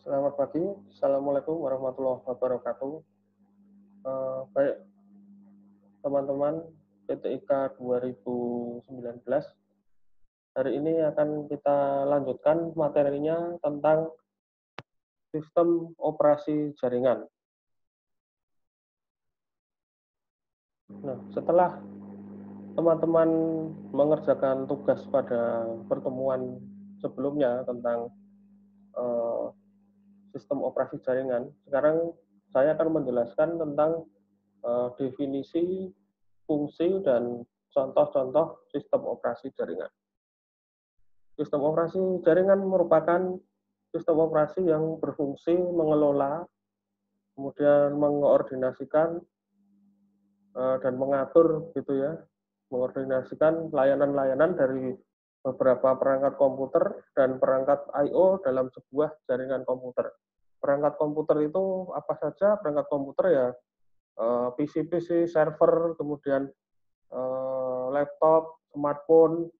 Selamat pagi. Assalamualaikum warahmatullahi wabarakatuh. Baik, teman-teman PTIK 2019. Hari ini akan kita lanjutkan materinya tentang sistem operasi jaringan. Nah, setelah teman-teman mengerjakan tugas pada pertemuan sebelumnya tentang sistem operasi jaringan, sekarang saya akan menjelaskan tentang definisi, fungsi, dan contoh-contoh sistem operasi jaringan. Sistem operasi jaringan merupakan sistem operasi yang berfungsi mengelola, kemudian mengoordinasikan dan mengatur gitu ya, mengoordinasikan layanan-layanan dari beberapa perangkat komputer dan perangkat I/O dalam sebuah jaringan komputer. Perangkat komputer itu apa saja? Perangkat komputer ya PC-PC, server, kemudian laptop, smartphone,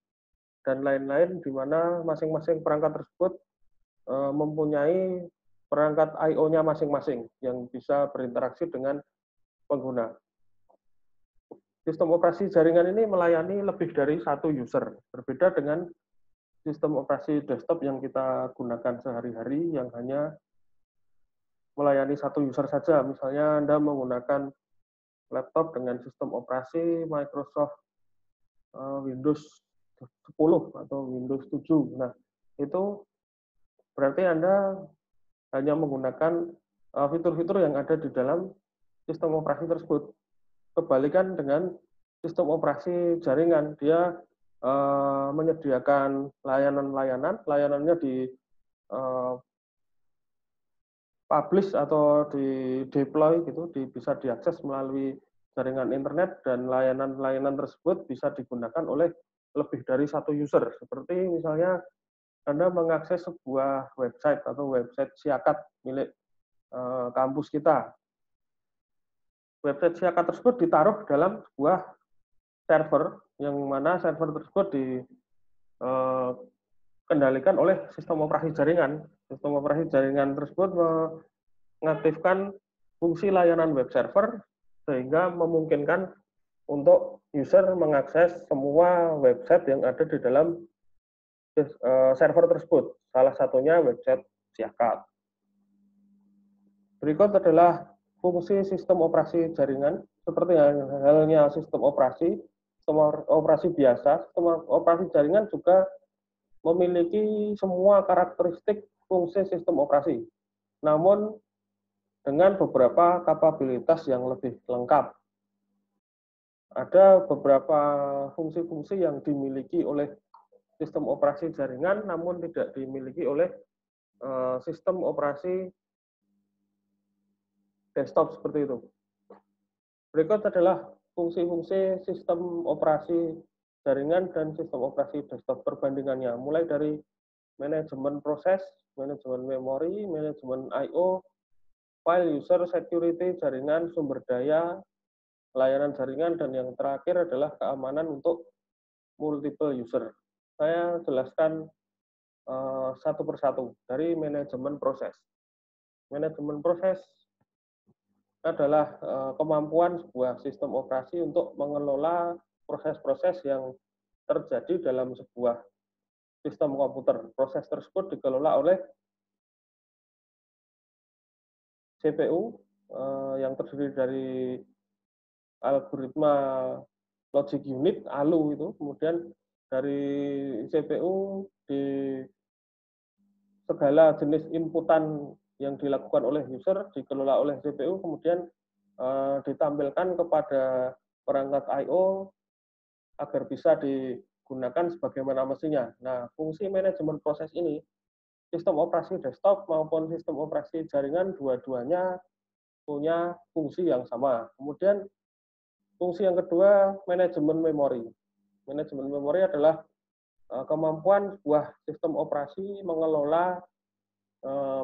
dan lain-lain, di mana masing-masing perangkat tersebut mempunyai perangkat I/O-nya masing-masing yang bisa berinteraksi dengan pengguna. Sistem operasi jaringan ini melayani lebih dari satu user, berbeda dengan sistem operasi desktop yang kita gunakan sehari-hari yang hanya melayani satu user saja. Misalnya Anda menggunakan laptop dengan sistem operasi Microsoft Windows 10 atau Windows 7. Nah, itu berarti Anda hanya menggunakan fitur-fitur yang ada di dalam sistem operasi tersebut. Kebalikan dengan sistem operasi jaringan, dia menyediakan layanan-layanan, layanannya di publish atau di deploy gitu, bisa diakses melalui jaringan internet, dan layanan-layanan tersebut bisa digunakan oleh lebih dari satu user. Seperti misalnya Anda mengakses sebuah website atau website Siakat milik kampus kita. Website Siakat tersebut ditaruh dalam sebuah server, yang mana server tersebut dikendalikan oleh sistem operasi jaringan. Sistem operasi jaringan tersebut mengaktifkan fungsi layanan web server sehingga memungkinkan untuk user mengakses semua website yang ada di dalam server tersebut. Salah satunya website Siakat. Berikut adalah fungsi sistem operasi jaringan. Seperti halnya sistem operasi biasa, sistem operasi jaringan juga memiliki semua karakteristik fungsi sistem operasi, namun dengan beberapa kapabilitas yang lebih lengkap. Ada beberapa fungsi-fungsi yang dimiliki oleh sistem operasi jaringan, namun tidak dimiliki oleh sistem operasi desktop seperti itu. Berikut adalah fungsi-fungsi sistem operasi jaringan dan sistem operasi desktop, perbandingannya, mulai dari manajemen proses, manajemen memori, manajemen I/O, file user, security, jaringan, sumber daya, layanan jaringan, dan yang terakhir adalah keamanan untuk multiple user. Saya jelaskan satu persatu dari manajemen proses. Manajemen proses adalah kemampuan sebuah sistem operasi untuk mengelola proses-proses yang terjadi dalam sebuah sistem komputer. Proses tersebut dikelola oleh CPU yang terdiri dari algoritma logic unit (ALU) itu, kemudian dari CPU di segala jenis inputan yang dilakukan oleh user dikelola oleh CPU, kemudian ditampilkan kepada perangkat I/O agar bisa digunakan sebagaimana mestinya. Nah, fungsi manajemen proses ini, sistem operasi desktop maupun sistem operasi jaringan, dua-duanya punya fungsi yang sama. Kemudian fungsi yang kedua, manajemen memori. Manajemen memori adalah kemampuan sebuah sistem operasi mengelola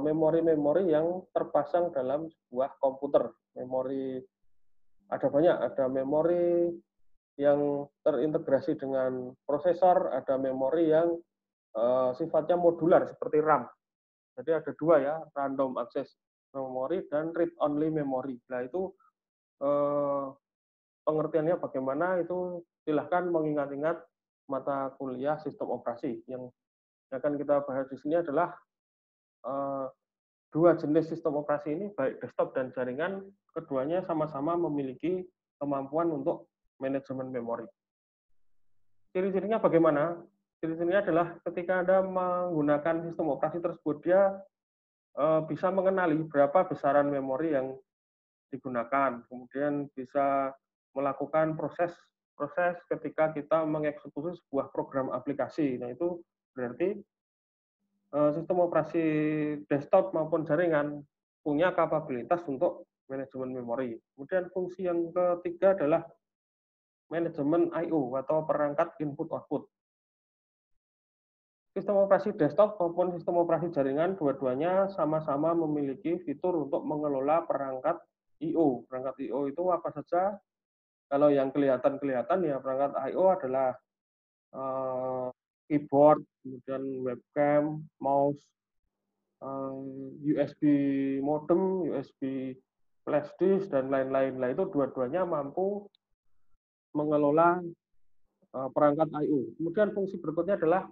memori-memori yang terpasang dalam sebuah komputer. Memori ada banyak, ada memori yang terintegrasi dengan prosesor, ada memori yang sifatnya modular seperti RAM. Jadi ada dua ya, random access memory dan read only memory. Nah itu pengertiannya bagaimana itu silahkan mengingat-ingat mata kuliah sistem operasi. Yang akan kita bahas di sini adalah dua jenis sistem operasi ini, baik desktop dan jaringan, keduanya sama-sama memiliki kemampuan untuk manajemen memori. Ciri-cirinya bagaimana? Ciri-cirinya adalah ketika Anda menggunakan sistem operasi tersebut, dia bisa mengenali berapa besaran memori yang digunakan, kemudian bisa melakukan proses ketika kita mengeksekusi sebuah program aplikasi. Nah, itu berarti sistem operasi desktop maupun jaringan punya kapabilitas untuk manajemen memori. Kemudian fungsi yang ketiga adalah manajemen I/O atau perangkat input-output. Sistem operasi desktop maupun sistem operasi jaringan dua-duanya sama-sama memiliki fitur untuk mengelola perangkat I/O. Perangkat I/O itu apa saja? Kalau yang kelihatan ya perangkat I/O adalah keyboard, kemudian webcam, mouse, USB modem, USB flash disk, dan lain-lain. Nah, itu dua-duanya mampu mengelola perangkat I/O. Kemudian fungsi berikutnya adalah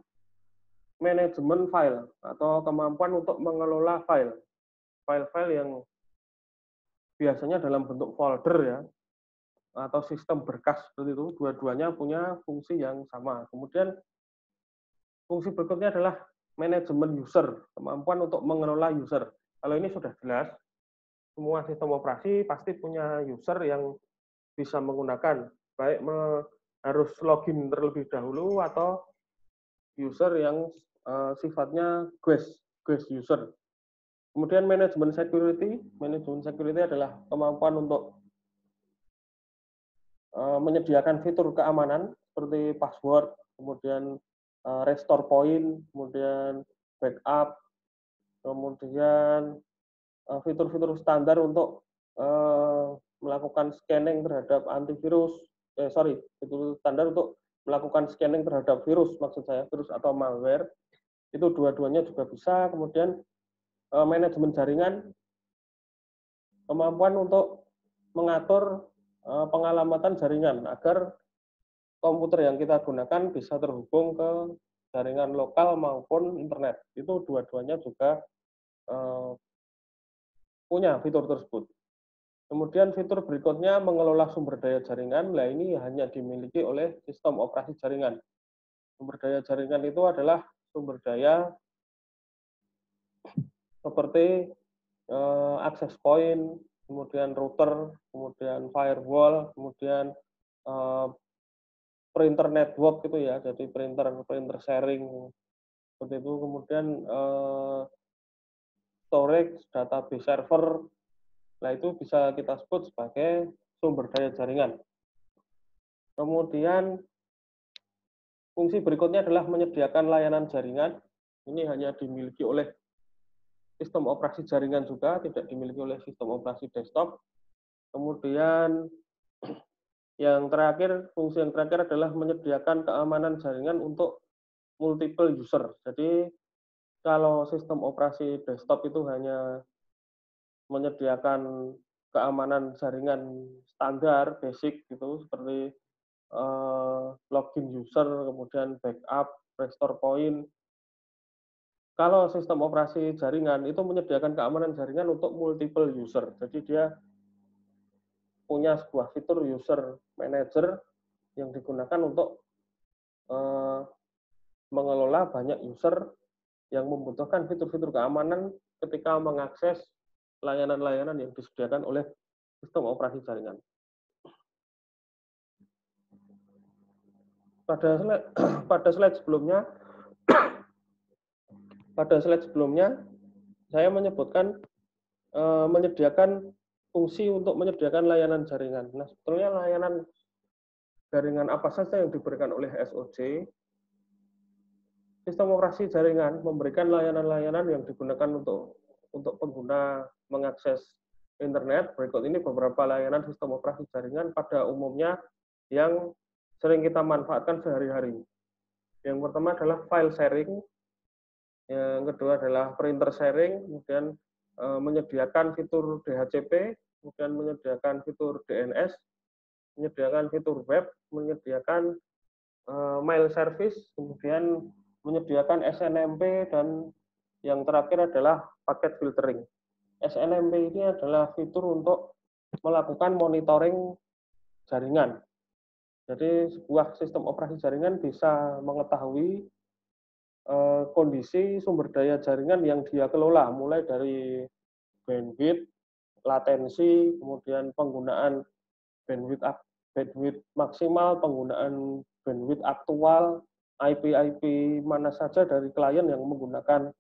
manajemen file atau kemampuan untuk mengelola file-file yang biasanya dalam bentuk folder ya, atau sistem berkas seperti itu. Dua-duanya punya fungsi yang sama. Kemudian fungsi berikutnya adalah manajemen user, kemampuan untuk mengelola user. Kalau ini sudah jelas, semua sistem operasi pasti punya user yang bisa menggunakan, baik harus login terlebih dahulu atau user yang sifatnya guest user. Kemudian manajemen security adalah kemampuan untuk menyediakan fitur keamanan seperti password, kemudian restore point, kemudian backup, kemudian fitur-fitur standar untuk melakukan scanning terhadap antivirus, fitur standar untuk melakukan scanning terhadap virus, maksud saya virus atau malware, itu dua-duanya juga bisa. Kemudian manajemen jaringan, kemampuan untuk mengatur pengalamatan jaringan agar komputer yang kita gunakan bisa terhubung ke jaringan lokal maupun internet. Itu dua-duanya juga punya fitur tersebut. Kemudian fitur berikutnya mengelola sumber daya jaringan. Nah, ini hanya dimiliki oleh sistem operasi jaringan. Sumber daya jaringan itu adalah sumber daya seperti access point, kemudian router, kemudian firewall, kemudian printer network gitu ya, jadi printer sharing seperti itu. Kemudian storage, database server. Nah, itu bisa kita sebut sebagai sumber daya jaringan. Kemudian fungsi berikutnya adalah menyediakan layanan jaringan. Ini hanya dimiliki oleh sistem operasi jaringan juga, tidak dimiliki oleh sistem operasi desktop. Kemudian fungsi yang terakhir adalah menyediakan keamanan jaringan untuk multiple user. Jadi kalau sistem operasi desktop itu hanya menyediakan keamanan jaringan standar, basic gitu, seperti login user, kemudian backup, restore point. Kalau sistem operasi jaringan itu menyediakan keamanan jaringan untuk multiple user. Jadi dia punya sebuah fitur user manager yang digunakan untuk mengelola banyak user yang membutuhkan fitur-fitur keamanan ketika mengakses layanan-layanan yang disediakan oleh sistem operasi jaringan. Pada slide sebelumnya saya menyebutkan menyediakan fungsi untuk menyediakan layanan jaringan. Nah, sebetulnya layanan jaringan apa saja yang diberikan oleh SOC? Sistem operasi jaringan memberikan layanan-layanan yang digunakan untuk pengguna mengakses internet. Berikut ini beberapa layanan sistem operasi jaringan pada umumnya yang sering kita manfaatkan sehari-hari. Yang pertama adalah file sharing. Yang kedua adalah printer sharing, kemudian menyediakan fitur DHCP, kemudian menyediakan fitur DNS, menyediakan fitur web, menyediakan mail service, kemudian menyediakan SNMP, dan yang terakhir adalah paket filtering. SNMP ini adalah fitur untuk melakukan monitoring jaringan. Jadi sebuah sistem operasi jaringan bisa mengetahui kondisi sumber daya jaringan yang dia kelola, mulai dari bandwidth, latensi, kemudian penggunaan bandwidth bandwidth maksimal, penggunaan bandwidth aktual, IP-IP mana saja dari klien yang menggunakan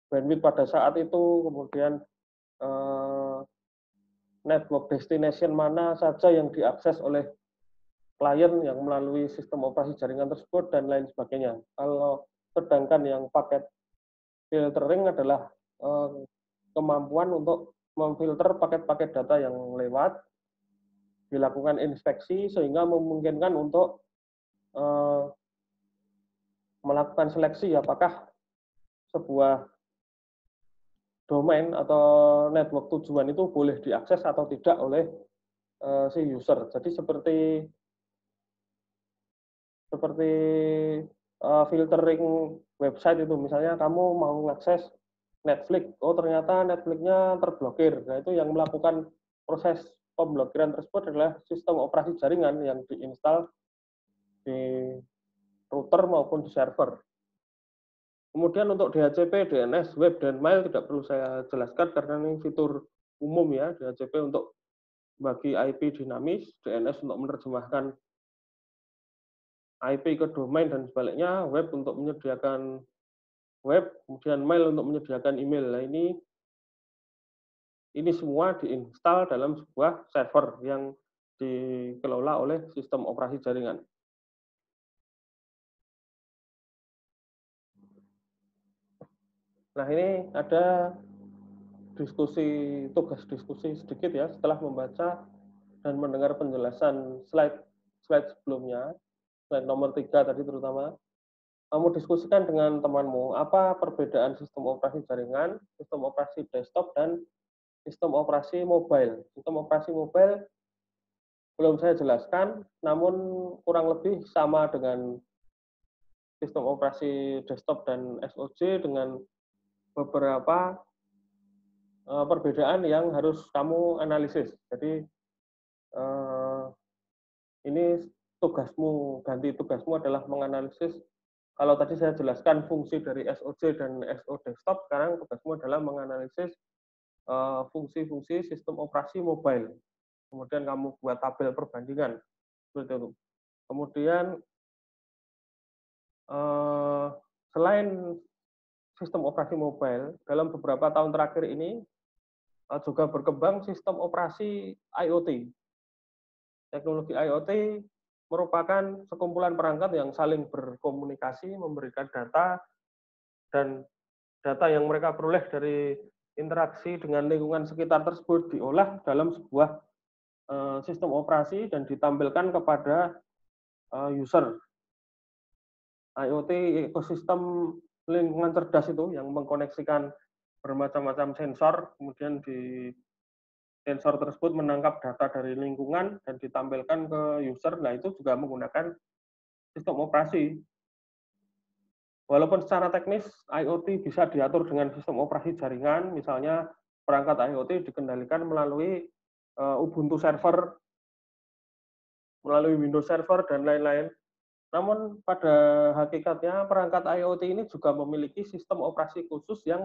bandwidth pada saat itu, kemudian network destination mana saja yang diakses oleh klien yang melalui sistem operasi jaringan tersebut, dan lain sebagainya. Kalau sedangkan yang paket filtering adalah kemampuan untuk memfilter paket-paket data yang lewat, dilakukan inspeksi sehingga memungkinkan untuk melakukan seleksi apakah sebuah domain atau network tujuan itu boleh diakses atau tidak oleh si user. Jadi seperti filtering website itu, misalnya kamu mau mengakses Netflix, oh ternyata Netflix-nya terblokir. Nah, itu yang melakukan proses pemblokiran tersebut adalah sistem operasi jaringan yang diinstal di router maupun di server. Kemudian untuk DHCP, DNS, web, dan mail tidak perlu saya jelaskan karena ini fitur umum ya. DHCP untuk bagi IP dinamis, DNS untuk menerjemahkan IP ke domain dan sebaliknya, web untuk menyediakan web, kemudian mail untuk menyediakan email. Nah, ini semua diinstal dalam sebuah server yang dikelola oleh sistem operasi jaringan. Nah, ini ada tugas diskusi sedikit ya setelah membaca dan mendengar penjelasan slide sebelumnya, slide nomor 3 tadi terutama. Kamu diskusikan dengan temanmu apa perbedaan sistem operasi jaringan, sistem operasi desktop, dan sistem operasi mobile. Sistem operasi mobile belum saya jelaskan, namun kurang lebih sama dengan sistem operasi desktop dan SOC dengan beberapa perbedaan yang harus kamu analisis. Jadi ini ganti tugasmu adalah menganalisis. Kalau tadi saya jelaskan fungsi dari SOC dan SO desktop, sekarang tugasmu adalah menganalisis fungsi-fungsi sistem operasi mobile. Kemudian kamu buat tabel perbandingan seperti itu. Kemudian selain sistem operasi mobile, dalam beberapa tahun terakhir ini juga berkembang sistem operasi IoT. Teknologi IoT merupakan sekumpulan perangkat yang saling berkomunikasi, memberikan data, dan data yang mereka peroleh dari interaksi dengan lingkungan sekitar tersebut diolah dalam sebuah sistem operasi dan ditampilkan kepada user. IoT ekosistem lingkungan cerdas itu yang mengkoneksikan bermacam-macam sensor, kemudian di sensor tersebut menangkap data dari lingkungan dan ditampilkan ke user. Nah, itu juga menggunakan sistem operasi. Walaupun secara teknis IoT bisa diatur dengan sistem operasi jaringan, misalnya perangkat IoT dikendalikan melalui Ubuntu server, melalui Windows Server, dan lain-lain. Namun pada hakikatnya perangkat IoT ini juga memiliki sistem operasi khusus yang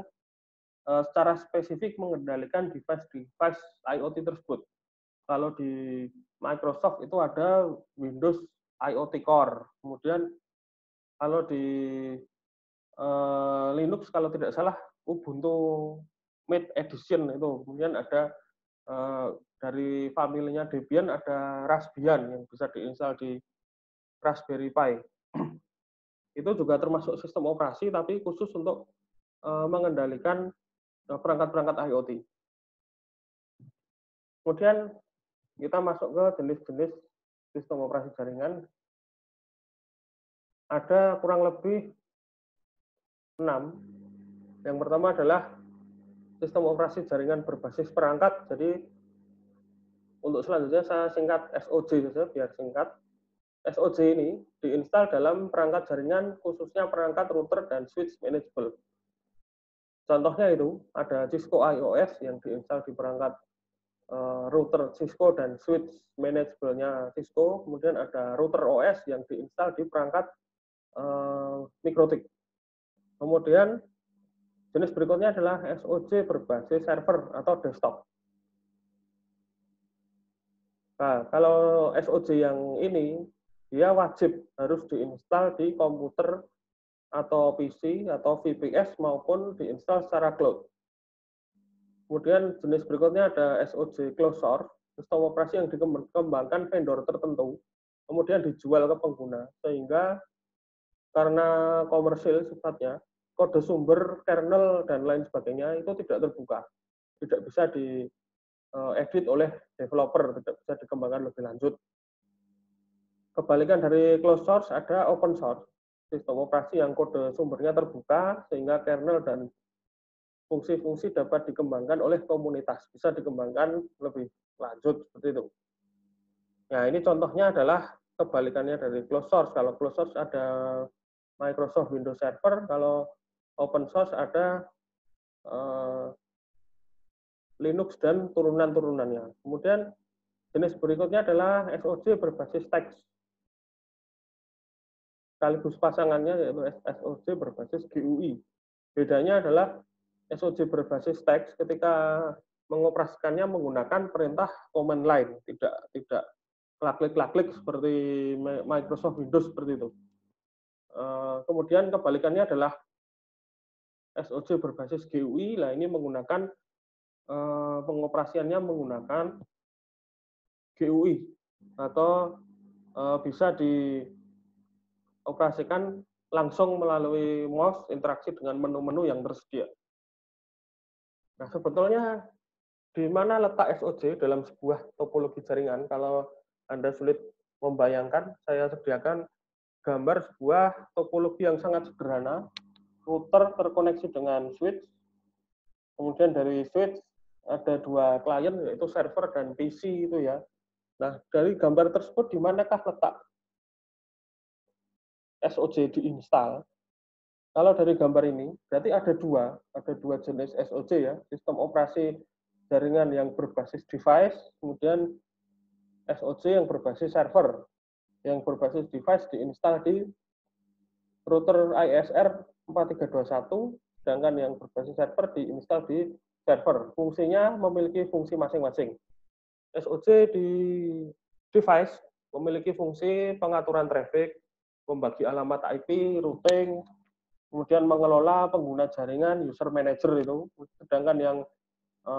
secara spesifik mengendalikan device-device IoT tersebut. Kalau di Microsoft itu ada Windows IoT Core. Kemudian kalau di Linux kalau tidak salah Ubuntu Mate Edition itu. Kemudian ada dari familinya Debian ada Raspbian yang bisa diinstal di Raspberry Pi. Itu juga termasuk sistem operasi tapi khusus untuk mengendalikan perangkat-perangkat IoT. Kemudian kita masuk ke jenis-jenis sistem operasi jaringan. Ada kurang lebih 6. Yang pertama adalah sistem operasi jaringan berbasis perangkat. Jadi untuk selanjutnya saya singkat SOJ saja biar singkat. SOJ ini diinstal dalam perangkat jaringan khususnya perangkat router dan switch manageable. Contohnya itu ada Cisco IOS yang diinstal di perangkat router Cisco dan switch manageable-nya Cisco. Kemudian ada router OS yang diinstal di perangkat MikroTik. Kemudian jenis berikutnya adalah SOJ berbasis server atau desktop. Nah, kalau SOJ yang ini, dia wajib harus diinstal di komputer atau PC atau VPS maupun diinstal secara cloud. Kemudian jenis berikutnya ada SOJ closed source, sistem operasi yang dikembangkan vendor tertentu, kemudian dijual ke pengguna, sehingga karena komersil sifatnya, kode sumber, kernel, dan lain sebagainya itu tidak terbuka. Tidak bisa diedit oleh developer, tidak bisa dikembangkan lebih lanjut. Kebalikan dari closed source ada open source, sistem operasi yang kode sumbernya terbuka sehingga kernel dan fungsi-fungsi dapat dikembangkan oleh komunitas, bisa dikembangkan lebih lanjut seperti itu. Nah, ini contohnya adalah kebalikannya dari closed source. Kalau closed source ada Microsoft Windows Server, kalau open source ada Linux dan turunan-turunannya. Kemudian jenis berikutnya adalah SOJ berbasis teks. Sekaligus pasangannya yaitu SOJ berbasis GUI. Bedanya adalah SOJ berbasis teks ketika mengoperasikannya menggunakan perintah command line, tidak klik-klik seperti Microsoft Windows seperti itu. Kemudian kebalikannya adalah SOJ berbasis GUI, lah ini menggunakan pengoperasiannya menggunakan GUI atau bisa dioperasikan langsung melalui mouse interaksi dengan menu-menu yang tersedia. Nah, sebetulnya di mana letak SOJ dalam sebuah topologi jaringan? Kalau Anda sulit membayangkan, saya sediakan gambar sebuah topologi yang sangat sederhana. Router terkoneksi dengan switch, kemudian dari switch ada dua klien yaitu server dan PC itu ya. Nah, dari gambar tersebut di manakah letak SOJ diinstal? Kalau dari gambar ini berarti ada dua jenis SOJ ya, sistem operasi jaringan yang berbasis device, kemudian SOJ yang berbasis server. Yang berbasis device diinstal di router ISR 4321, sedangkan yang berbasis server diinstal di server. Fungsinya memiliki fungsi masing-masing. SOJ di device memiliki fungsi pengaturan traffic, membagi alamat IP, routing, kemudian mengelola pengguna jaringan, user manager itu. Sedangkan yang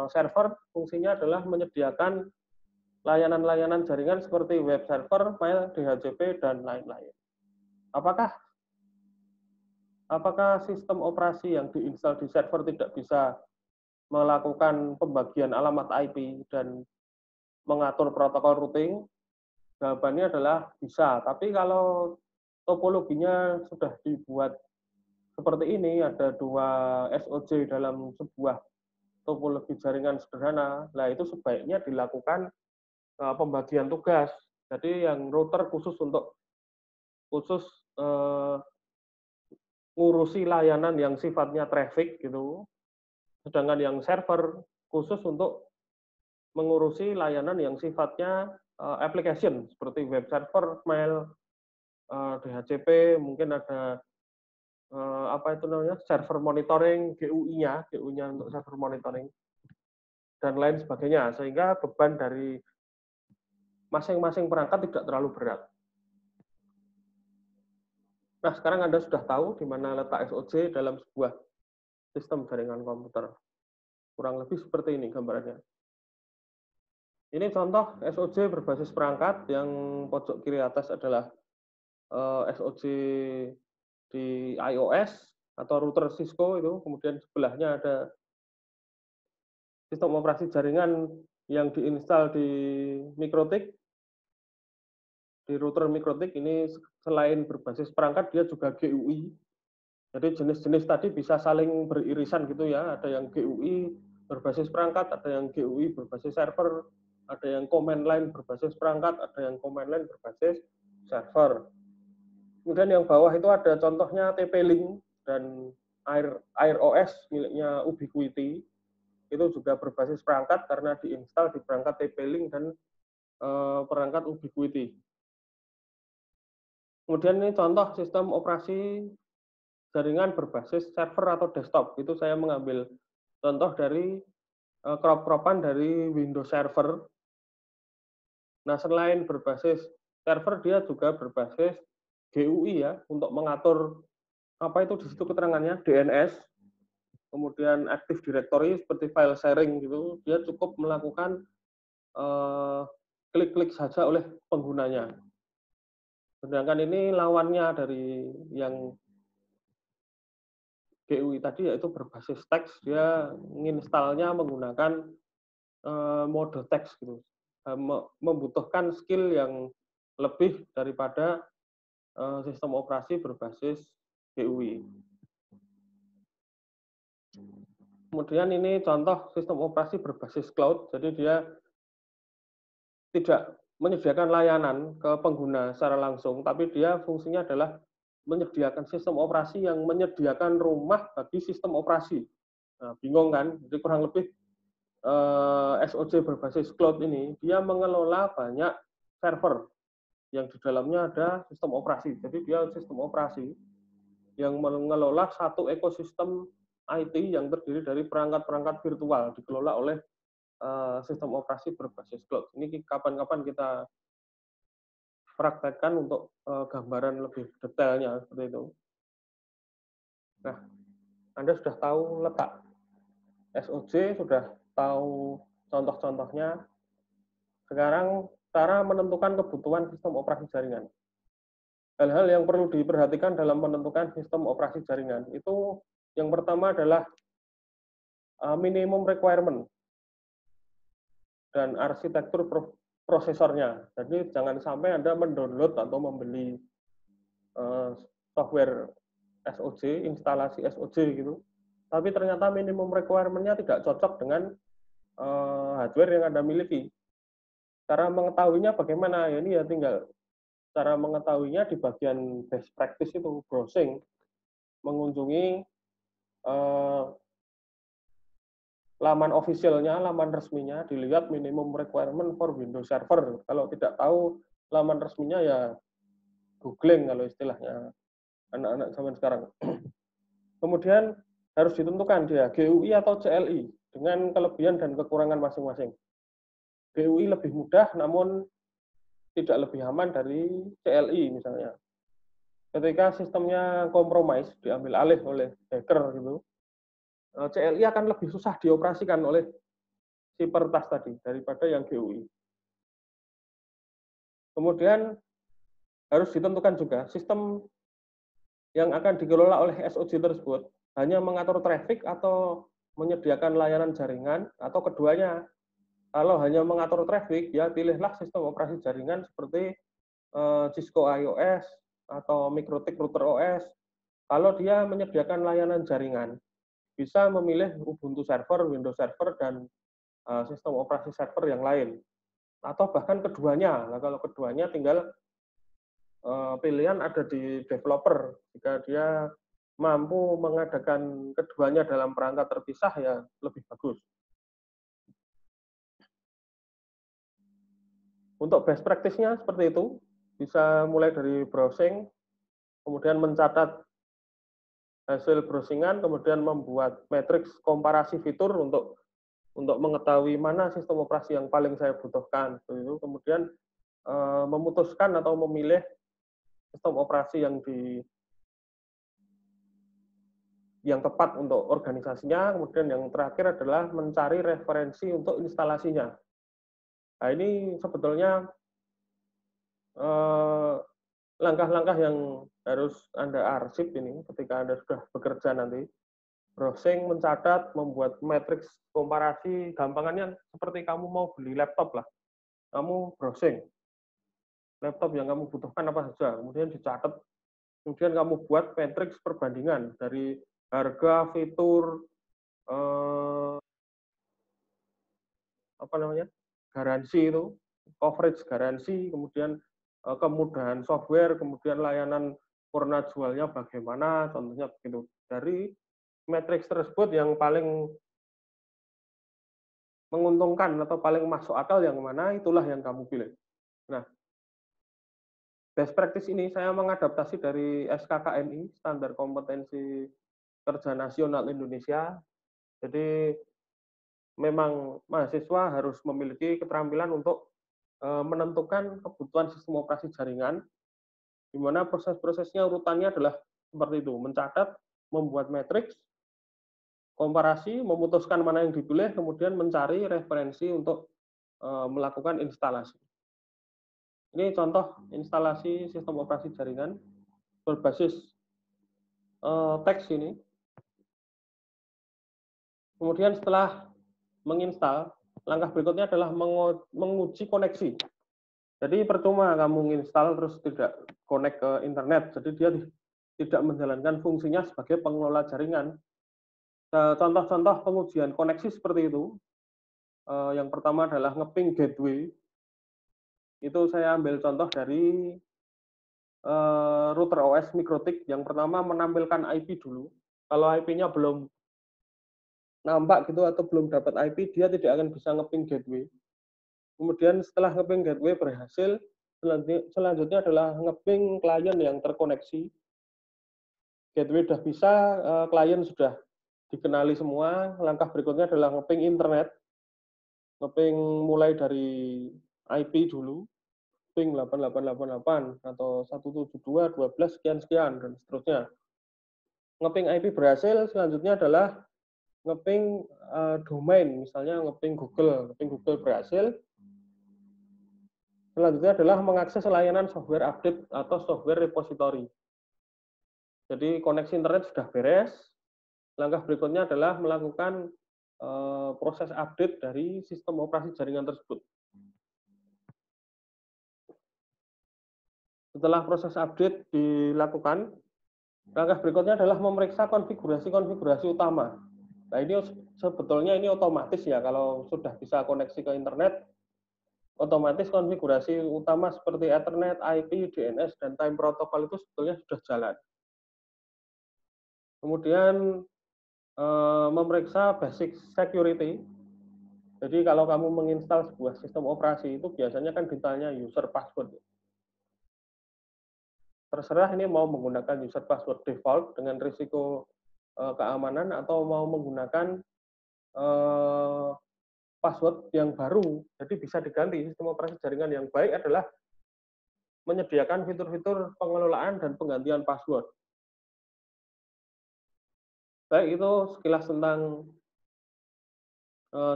server fungsinya adalah menyediakan layanan-layanan jaringan seperti web server, mail, DHCP, dan lain-lain. Apakah sistem operasi yang diinstal di server tidak bisa melakukan pembagian alamat IP dan mengatur protokol routing? Jawabannya adalah bisa, tapi kalau topologinya sudah dibuat seperti ini, ada dua SOJ dalam sebuah topologi jaringan sederhana, nah itu sebaiknya dilakukan pembagian tugas. Jadi yang router khusus ngurusi layanan yang sifatnya traffic gitu, sedangkan yang server khusus untuk mengurusi layanan yang sifatnya application seperti web server, mail, DHCP, mungkin ada apa itu namanya server monitoring, GUI-nya untuk server monitoring dan lain sebagainya, sehingga beban dari masing-masing perangkat tidak terlalu berat. Nah, sekarang Anda sudah tahu di mana letak SOJ dalam sebuah sistem jaringan komputer. Kurang lebih seperti ini gambarannya. Ini contoh SOJ berbasis perangkat, yang pojok kiri atas adalah SOJ di iOS atau router Cisco itu, kemudian sebelahnya ada sistem operasi jaringan yang diinstal di MikroTik. Di router MikroTik ini selain berbasis perangkat, dia juga GUI. Jadi jenis-jenis tadi bisa saling beririsan gitu ya. Ada yang GUI berbasis perangkat, ada yang GUI berbasis server, ada yang command line berbasis perangkat, ada yang command line berbasis server. Kemudian yang bawah itu ada contohnya TP-Link dan AirOS miliknya Ubiquiti. Itu juga berbasis perangkat karena diinstal di perangkat TP-Link dan perangkat Ubiquiti. Kemudian ini contoh sistem operasi jaringan berbasis server atau desktop. Itu saya mengambil contoh dari crop-cropan dari Windows Server. Nah, selain berbasis server, dia juga berbasis GUI ya, untuk mengatur apa itu di situ keterangannya, DNS, kemudian Active Directory seperti file sharing gitu, dia cukup melakukan klik-klik saja oleh penggunanya. Sedangkan ini lawannya dari yang GUI tadi yaitu berbasis teks, dia menginstalnya menggunakan mode teks gitu. Membutuhkan skill yang lebih daripada sistem operasi berbasis GUI. Kemudian ini contoh sistem operasi berbasis cloud, jadi dia tidak menyediakan layanan ke pengguna secara langsung, tapi dia fungsinya adalah menyediakan sistem operasi yang menyediakan rumah bagi sistem operasi. Nah, bingung kan? Jadi kurang lebih SOC berbasis cloud ini, dia mengelola banyak server yang di dalamnya ada sistem operasi. Jadi dia sistem operasi yang mengelola satu ekosistem IT yang terdiri dari perangkat-perangkat virtual dikelola oleh sistem operasi berbasis cloud. Ini kapan-kapan kita praktekkan untuk gambaran lebih detailnya seperti itu. Nah, Anda sudah tahu letak SOC, sudah tahu contoh-contohnya. Sekarang cara menentukan kebutuhan sistem operasi jaringan. Hal-hal yang perlu diperhatikan dalam menentukan sistem operasi jaringan itu yang pertama adalah minimum requirement dan arsitektur prosesornya. Jadi jangan sampai Anda mendownload atau membeli software SOC, instalasi SOC gitu, tapi ternyata minimum requirement-nya tidak cocok dengan hardware yang Anda miliki. Cara mengetahuinya bagaimana? Ya ini ya tinggal cara mengetahuinya di bagian best practice itu, browsing, mengunjungi laman officialnya, laman resminya, dilihat minimum requirement for Windows Server. Kalau tidak tahu laman resminya ya googling kalau istilahnya anak-anak zaman sekarang. Kemudian harus ditentukan dia GUI atau CLI dengan kelebihan dan kekurangan masing-masing. GUI lebih mudah namun tidak lebih aman dari CLI misalnya. Ketika sistemnya kompromis, diambil alih oleh hacker gitu, CLI akan lebih susah dioperasikan oleh si peretas tadi daripada yang GUI. Kemudian harus ditentukan juga sistem yang akan dikelola oleh SOC tersebut hanya mengatur traffic atau menyediakan layanan jaringan atau keduanya. Kalau hanya mengatur traffic, ya pilihlah sistem operasi jaringan seperti Cisco iOS atau MikroTik Router OS. Kalau dia menyediakan layanan jaringan, bisa memilih Ubuntu Server, Windows Server, dan sistem operasi server yang lain. Atau bahkan keduanya. Nah, kalau keduanya tinggal pilihan ada di developer. Jika dia mampu mengadakan keduanya dalam perangkat terpisah, ya lebih bagus. Untuk best practice-nya seperti itu, bisa mulai dari browsing, kemudian mencatat hasil browsingan, kemudian membuat matriks komparasi fitur untuk mengetahui mana sistem operasi yang paling saya butuhkan. Kemudian memutuskan atau memilih sistem operasi yang tepat untuk organisasinya. Kemudian yang terakhir adalah mencari referensi untuk instalasinya. Nah, ini sebetulnya langkah-langkah yang harus Anda arsip ini ketika Anda sudah bekerja nanti. Browsing, mencatat, membuat matriks komparasi, gampangannya seperti kamu mau beli laptop lah. Kamu browsing, laptop yang kamu butuhkan apa saja, kemudian dicatat Kemudian kamu buat matriks perbandingan dari harga, fitur, apa namanya, garansi itu, coverage garansi, kemudian kemudahan software, kemudian layanan purna jualnya bagaimana, contohnya begitu. Dari matriks tersebut yang paling menguntungkan atau paling masuk akal yang mana, itulah yang kamu pilih. Nah, best practice ini saya mengadaptasi dari SKKNI, Standar Kompetensi Kerja Nasional Indonesia. Jadi memang mahasiswa harus memiliki keterampilan untuk menentukan kebutuhan sistem operasi jaringan, di mana proses-prosesnya urutannya adalah seperti itu, mencatat, membuat matriks, komparasi, memutuskan mana yang dipilih, kemudian mencari referensi untuk melakukan instalasi. Ini contoh instalasi sistem operasi jaringan berbasis teks ini. Kemudian setelah menginstal, langkah berikutnya adalah menguji koneksi. Jadi percuma kamu menginstal terus tidak connect ke internet, jadi dia tidak menjalankan fungsinya sebagai pengelola jaringan. Contoh-contoh pengujian koneksi seperti itu, yang pertama adalah ngeping gateway. Itu saya ambil contoh dari router OS Mikrotik. Yang pertama menampilkan IP dulu. Kalau IP-nya belum nampak gitu atau belum dapat IP, dia tidak akan bisa ngeping gateway. Kemudian setelah ngeping gateway berhasil, selanjutnya adalah ngeping klien yang terkoneksi. Gateway sudah bisa, klien sudah dikenali semua. Langkah berikutnya adalah ngeping internet. Ngeping mulai dari IP dulu, ping 8888 atau 172, 12, sekian, dan seterusnya. Ngeping IP berhasil, selanjutnya adalah ngeping domain, misalnya ngeping Google berhasil. Selanjutnya adalah mengakses layanan software update atau software repository. Jadi koneksi internet sudah beres, langkah berikutnya adalah melakukan proses update dari sistem operasi jaringan tersebut. Setelah proses update dilakukan, langkah berikutnya adalah memeriksa konfigurasi utama. Nah, ini sebetulnya ini otomatis ya, kalau sudah bisa koneksi ke internet, otomatis konfigurasi utama seperti Ethernet, IP, DNS, dan time protocol itu sebetulnya sudah jalan. Kemudian memeriksa basic security. Jadi kalau kamu menginstal sebuah sistem operasi itu biasanya kan ditanya user password. Terserah ini mau menggunakan user password default dengan risiko keamanan atau mau menggunakan password yang baru. Jadi bisa diganti. Sistem operasi jaringan yang baik adalah menyediakan fitur-fitur pengelolaan dan penggantian password. Baik, itu sekilas tentang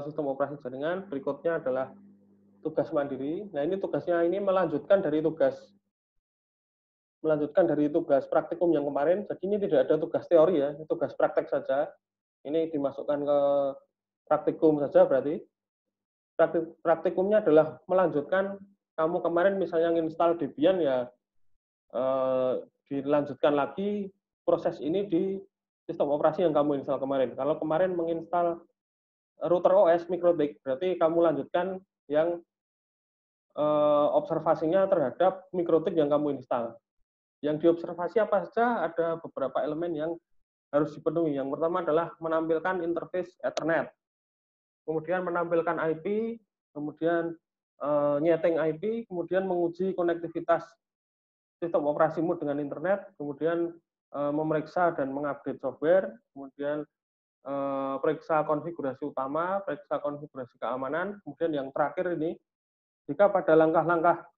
sistem operasi jaringan. Berikutnya adalah tugas mandiri. Nah, ini tugasnya ini melanjutkan dari tugas praktikum yang kemarin. Jadi ini tidak ada tugas teori ya, tugas praktek saja. Ini dimasukkan ke praktikum saja berarti. Praktikumnya adalah melanjutkan kamu kemarin misalnya nginstal Debian ya, dilanjutkan lagi proses ini di sistem operasi yang kamu install kemarin. Kalau kemarin menginstal router OS Mikrotik, berarti kamu lanjutkan yang observasinya terhadap Mikrotik yang kamu install. Yang diobservasi apa saja? Ada beberapa elemen yang harus dipenuhi. Yang pertama adalah menampilkan interface Ethernet, kemudian menampilkan IP, kemudian nyeting IP, kemudian menguji konektivitas sistem operasimu dengan internet, kemudian memeriksa dan mengupdate software, kemudian periksa konfigurasi utama, periksa konfigurasi keamanan, kemudian yang terakhir ini, jika pada langkah-langkah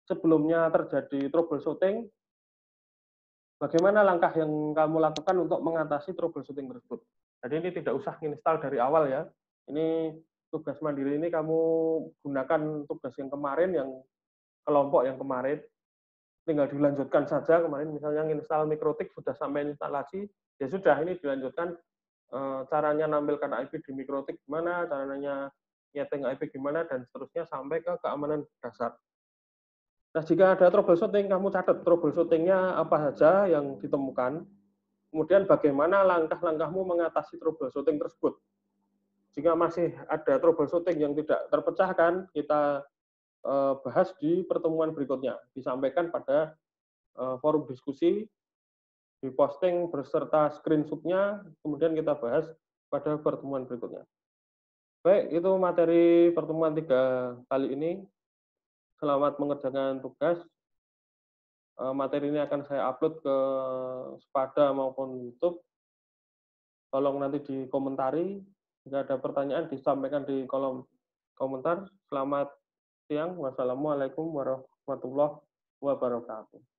sebelumnya terjadi troubleshooting, bagaimana langkah yang kamu lakukan untuk mengatasi troubleshooting tersebut. Jadi ini tidak usah install dari awal ya. Ini tugas mandiri ini kamu gunakan tugas yang kemarin, yang kelompok yang kemarin, tinggal dilanjutkan saja. Kemarin misalnya install Mikrotik sudah sampai instalasi, ya sudah ini dilanjutkan caranya nampilkan IP di Mikrotik gimana, caranya nyeting IP gimana, dan seterusnya sampai ke keamanan dasar. Nah, jika ada troubleshooting, kamu catat troubleshooting-nya apa saja yang ditemukan, kemudian bagaimana langkah-langkahmu mengatasi troubleshooting tersebut. Jika masih ada troubleshooting yang tidak terpecahkan, kita bahas di pertemuan berikutnya. Disampaikan pada forum diskusi, diposting beserta screenshot-nya, kemudian kita bahas pada pertemuan berikutnya. Baik, itu materi pertemuan 3 kali ini. Selamat mengerjakan tugas. Materi ini akan saya upload ke Spada maupun YouTube. Tolong nanti dikomentari. Jika ada pertanyaan, disampaikan di kolom komentar. Selamat siang. Wassalamualaikum warahmatullahi wabarakatuh.